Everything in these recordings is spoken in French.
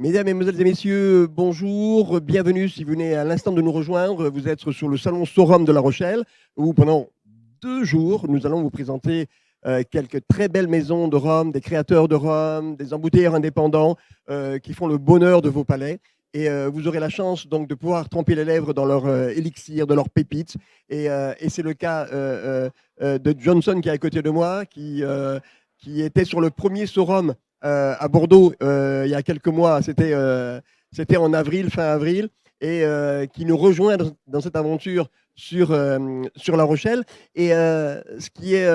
Mesdames, Mesdemoiselles et Messieurs, bonjour, bienvenue si vous venez à l'instant de nous rejoindre. Vous êtes sur le salon Sorum de La Rochelle où pendant 2 jours, nous allons vous présenter quelques très belles maisons de rhum, des créateurs de rhum, des embouteilleurs indépendants qui font le bonheur de vos palais. Et vous aurez la chance donc de pouvoir tremper les lèvres dans leur élixir, de leurs pépites. Et c'est le cas de Johnson qui est à côté de moi, qui était sur le premier Sorum à Bordeaux il y a quelques mois. C'était en avril, fin avril, et qui nous rejoint dans cette aventure sur La Rochelle. Et ce qui est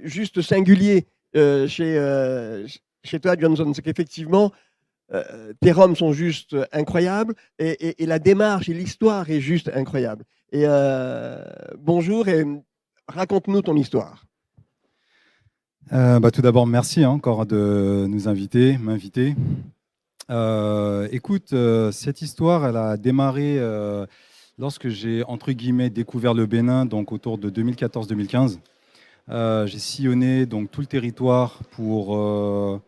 juste singulier chez toi, Johnson, c'est qu'effectivement, tes rhums sont juste incroyables et la démarche et l'histoire est juste incroyable. Et bonjour et raconte-nous ton histoire. Tout d'abord, merci encore de nous m'inviter. Écoute, cette histoire, elle a démarré lorsque j'ai, entre guillemets, découvert le Bénin, donc autour de 2014-2015. J'ai sillonné donc, tout le territoire pour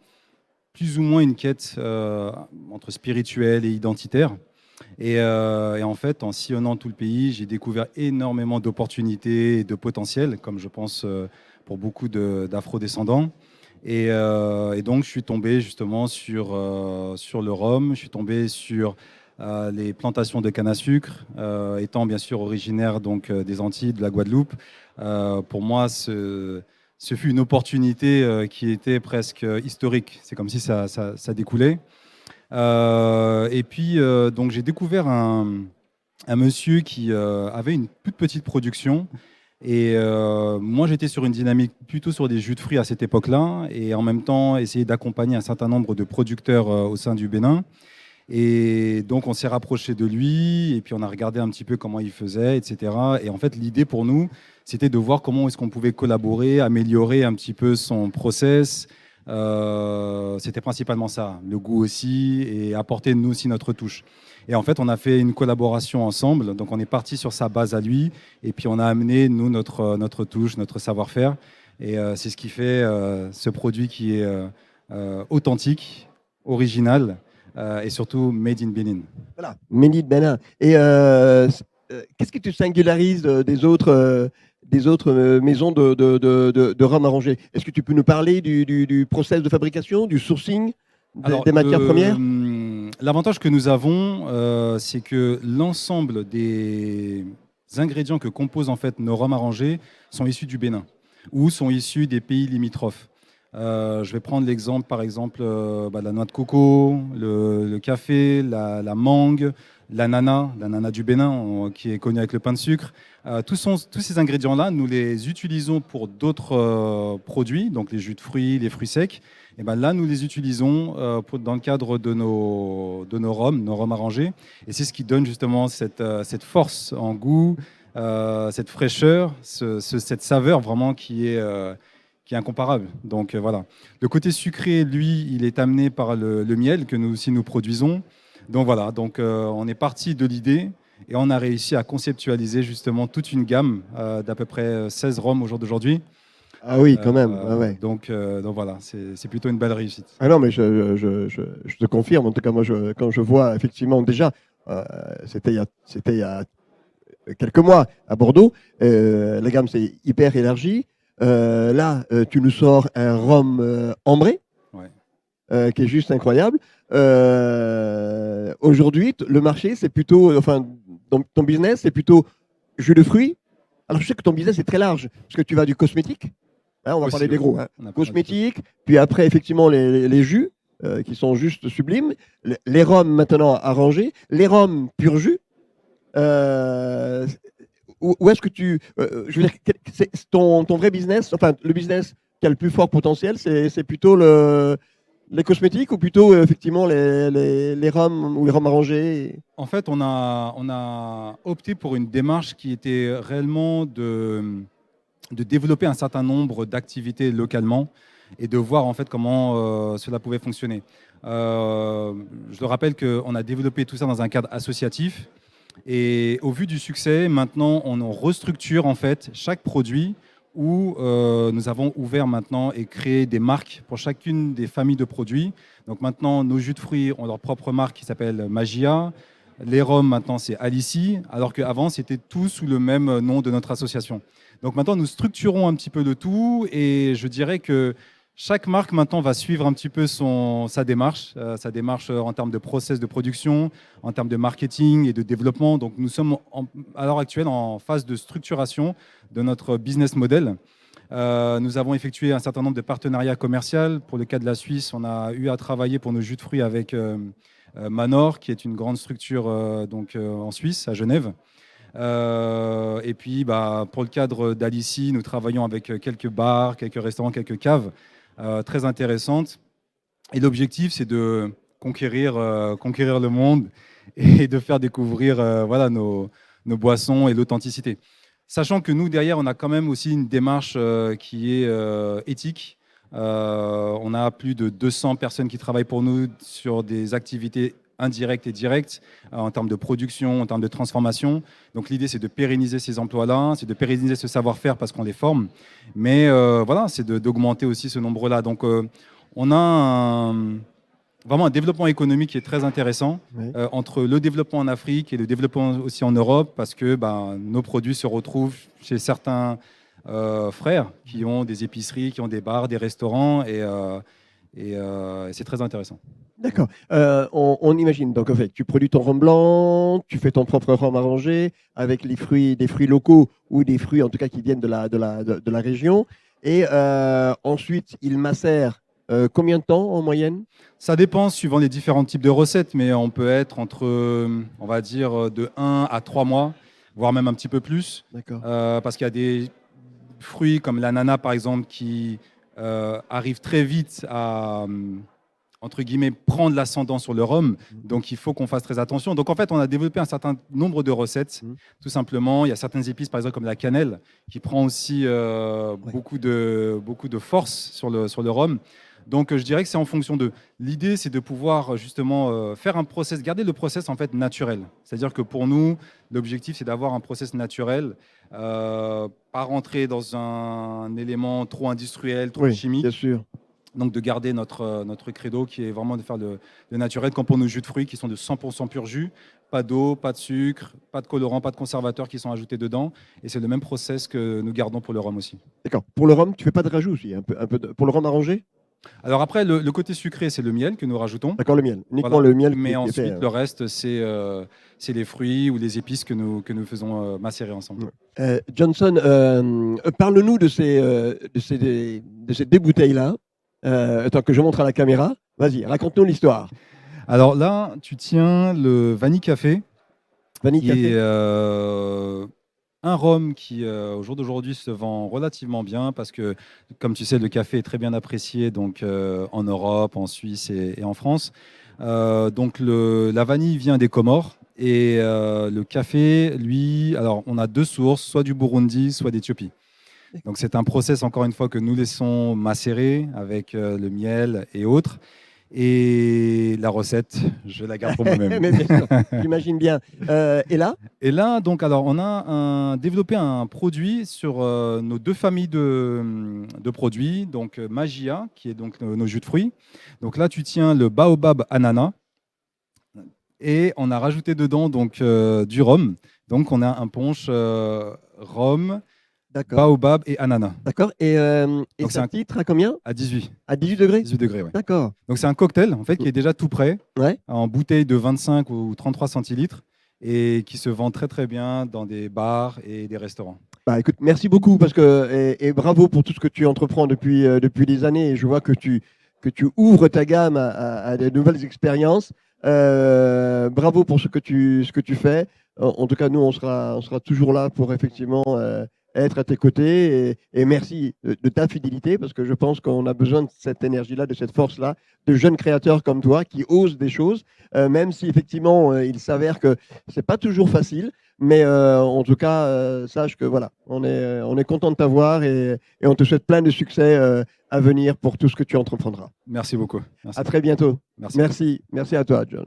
plus ou moins une quête entre spirituelle et identitaire. Et en fait, en sillonnant tout le pays, j'ai découvert énormément d'opportunités et de potentiel, comme je pense pour beaucoup d'afro-descendants. Et donc, je suis tombé justement sur le rhum, je suis tombé sur les plantations de canne à sucre, étant bien sûr originaire donc, des Antilles, de la Guadeloupe. Pour moi, ce fut une opportunité qui était presque historique. C'est comme si ça découlait. Et puis, donc, j'ai découvert un monsieur qui avait une toute petite production. Et moi, j'étais sur une dynamique plutôt sur des jus de fruits à cette époque-là, et en même temps, essayer d'accompagner un certain nombre de producteurs au sein du Bénin. Et donc, on s'est rapproché de lui, et puis on a regardé un petit peu comment il faisait, etc. Et en fait, l'idée pour nous, c'était de voir comment est-ce qu'on pouvait collaborer, améliorer un petit peu son process. C'était principalement ça, le goût aussi, et apporter nous aussi notre touche. Et en fait, on a fait une collaboration ensemble. Donc, on est parti sur sa base à lui. Et puis, on a amené, nous, notre touche, notre savoir-faire. Et c'est ce qui fait ce produit qui est authentique, original et surtout made in Benin. Voilà, Made in Benin. Et qu'est-ce qui te singularise des autres maisons de rhum arrangé? Est-ce que tu peux nous parler du process de fabrication, du sourcing des matières premières? L'avantage que nous avons, c'est que l'ensemble des ingrédients que composent en fait nos rhums arrangés sont issus du Bénin ou sont issus des pays limitrophes. Je vais prendre l'exemple, par exemple, la noix de coco, le café, la mangue, l'ananas du Bénin, qui est connu avec le pain de sucre. Tous ces ingrédients-là, nous les utilisons pour d'autres produits, donc les jus de fruits, les fruits secs. Et ben là, nous les utilisons dans le cadre de nos rhums arrangés. Et c'est ce qui donne justement cette force en goût, cette fraîcheur, cette saveur vraiment qui est incomparable. Donc voilà. Le côté sucré, lui, il est amené par le miel que nous aussi nous produisons. Donc voilà, donc, on est parti de l'idée et on a réussi à conceptualiser justement toute une gamme d'à peu près 16 rhums au jour d'aujourd'hui. Ah oui, quand même. Ah ouais. Donc voilà, c'est plutôt une belle réussite. Ah non, mais je te confirme. En tout cas, moi, quand je vois effectivement déjà, c'était il y a quelques mois à Bordeaux, la gamme s'est hyper élargie. Là, tu nous sors un rhum ambré, Ouais. qui est juste incroyable. Aujourd'hui, le marché, c'est plutôt, enfin, ton business, c'est plutôt jus de fruits. Alors, je sais que ton business est très large, parce que tu vas du cosmétique. Hein, on va Aussi, parler des gros. Hein. on a pas mal de Cosmétiques, puis après, effectivement, les jus, qui sont juste sublimes. Les rhums, maintenant, arrangés. Les rhums pur jus. Où est-ce que je veux dire, c'est ton vrai business, enfin, le business qui a le plus fort potentiel, c'est plutôt les cosmétiques ou plutôt, effectivement, les rhums ou les rhums arrangés? En fait, on a opté pour une démarche qui était réellement de développer un certain nombre d'activités localement et de voir en fait comment cela pouvait fonctionner. Je le rappelle qu'on a développé tout ça dans un cadre associatif et au vu du succès, maintenant on restructure en fait chaque produit où nous avons ouvert maintenant et créé des marques pour chacune des familles de produits. Donc maintenant, nos jus de fruits ont leur propre marque qui s'appelle Magia. Les rhums, maintenant, c'est Alici, alors qu'avant, c'était tout sous le même nom de notre association. Donc maintenant, nous structurons un petit peu le tout et je dirais que chaque marque maintenant va suivre un petit peu sa démarche en termes de process de production, en termes de marketing et de développement. Donc nous sommes à l'heure actuelle en phase de structuration de notre business model. Nous avons effectué un certain nombre de partenariats commerciaux. Pour le cas de la Suisse, on a eu à travailler pour nos jus de fruits avec Manor, qui est une grande structure en Suisse, à Genève. Et puis, pour le cadre d'Alici, nous travaillons avec quelques bars, quelques restaurants, quelques caves très intéressantes. Et l'objectif, c'est de conquérir le monde et de faire découvrir nos boissons et l'authenticité. Sachant que nous, derrière, on a quand même aussi une démarche qui est éthique. On a plus de 200 personnes qui travaillent pour nous sur des activités indirectes et directes en termes de production, en termes de transformation. Donc l'idée, c'est de pérenniser ces emplois-là, c'est de pérenniser ce savoir-faire parce qu'on les forme. Mais c'est d'augmenter aussi ce nombre-là. Donc on a vraiment un développement économique qui est très intéressant entre le développement en Afrique et le développement aussi en Europe parce que nos produits se retrouvent chez certains frères qui ont des épiceries, qui ont des bars, des restaurants et c'est très intéressant. D'accord. On imagine, donc en fait, tu produis ton rhum blanc, tu fais ton propre rhum arrangé avec des fruits locaux ou des fruits en tout cas qui viennent de la région. Et ensuite, il macère combien de temps en moyenne? Ça dépend suivant les différents types de recettes, mais on peut être entre, on va dire, de 1 à 3 mois, voire même un petit peu plus. D'accord. Parce qu'il y a des fruits comme l'ananas, par exemple, qui arrivent très vite à, entre guillemets, prendre l'ascendant sur le rhum. Donc, il faut qu'on fasse très attention. Donc, en fait, on a développé un certain nombre de recettes, tout simplement. Il y a certaines épices, par exemple, comme la cannelle, qui prend aussi beaucoup de force sur le rhum. Donc, je dirais que c'est en fonction de. L'idée, c'est de pouvoir justement faire un process, garder le process en fait naturel. C'est-à-dire que pour nous, l'objectif, c'est d'avoir un process naturel, pas rentrer dans un élément trop industriel, trop chimique. Bien sûr. Donc, de garder notre credo qui est vraiment de faire le naturel, comme pour nos jus de fruits qui sont de 100% pur jus, pas d'eau, pas de sucre, pas de colorants, pas de conservateurs qui sont ajoutés dedans. Et c'est le même process que nous gardons pour le rhum aussi. D'accord. Pour le rhum, tu fais pas de rajout aussi, pour le rhum arrangé? Alors après, le côté sucré, c'est le miel que nous rajoutons. D'accord, le miel. Uniquement le miel. Mais ensuite, le reste, c'est les fruits ou les épices que nous faisons macérer ensemble. Johnson, parle-nous de ces deux bouteilles-là. Tant que je montre à la caméra. Vas-y, raconte-nous l'histoire. Alors là, tu tiens le Vanille Café. Vanille qui Café. Est un rhum qui, au jour d'aujourd'hui, se vend relativement bien parce que, comme tu sais, le café est très bien apprécié donc, en Europe, en Suisse et en France. Donc la vanille vient des Comores et le café, lui, alors on a deux sources, soit du Burundi, soit d'Éthiopie. Donc c'est un process, encore une fois, que nous laissons macérer avec le miel et autres. Et la recette, je la garde pour moi-même. Mais bien sûr, j'imagine bien. Et là, donc, alors, on a développé un produit sur nos deux familles de produits. Donc, Magia, qui est donc nos jus de fruits. Donc là, tu tiens le baobab ananas. Et on a rajouté dedans donc, du rhum. Donc, on a un punch rhum, baobab et ananas. D'accord. Et c'est un titre à combien? À 18. À 18 degrés? 18 degrés, oui. D'accord. Donc c'est un cocktail en fait qui est déjà tout prêt, ouais. En bouteille de 25 ou 33 centilitres et qui se vend très très bien dans des bars et des restaurants. Bah, écoute, merci beaucoup parce que, et bravo pour tout ce que tu entreprends depuis des années. Et je vois que tu ouvres ta gamme à de nouvelles expériences. Bravo pour ce que tu fais. En tout cas, nous, on sera toujours là pour effectivement être à tes côtés et merci de ta fidélité parce que je pense qu'on a besoin de cette énergie-là, de cette force-là, de jeunes créateurs comme toi qui osent des choses, même si effectivement il s'avère que c'est pas toujours facile, mais en tout cas sache que voilà, on est content de t'avoir et on te souhaite plein de succès à venir pour tout ce que tu entreprendras. Merci beaucoup. Merci. À très bientôt. Merci. Merci à toi, John.